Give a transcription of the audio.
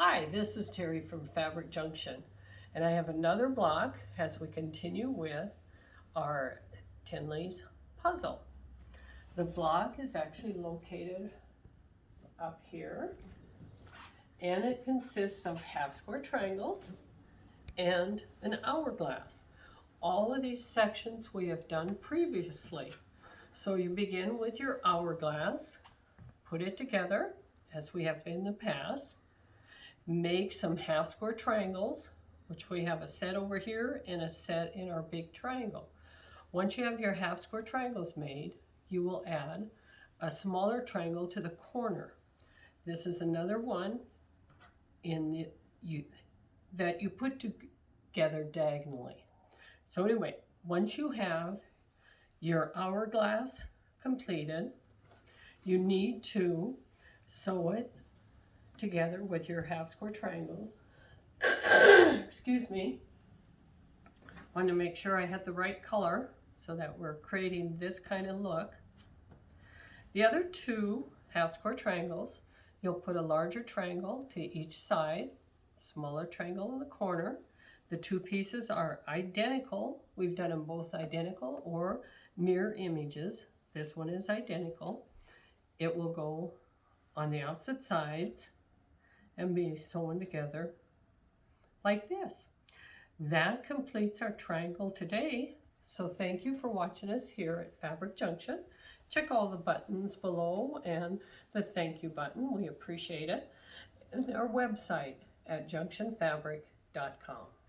Hi, this is Terry from Fabric Junction, and I have another block as we continue with our Tenlees puzzle. The block is actually located up here, and it consists of half square triangles and an hourglass. All of these sections we have done previously. So you begin with your hourglass, put it together as we have in the past. Make some half square triangles, which we have a set over here and a set in our big triangle. Once you have your half square triangles made, you will add a smaller triangle to the corner. This is another one that you put together diagonally. So anyway, once you have your hourglass completed, you need to sew it together with your half square triangles. Excuse me. Want to make sure I had the right color so that we're creating this kind of look. The other two half square triangles, you'll put a larger triangle to each side, smaller triangle in the corner. The two pieces are identical. We've done them both identical or mirror images. This one is identical. It will go on the opposite sides and be sewn together like this. That completes our triangle today. So thank you for watching us here at Fabric Junction. Check all the buttons below and the thank you button. We appreciate it. And our website at junctionfabric.com.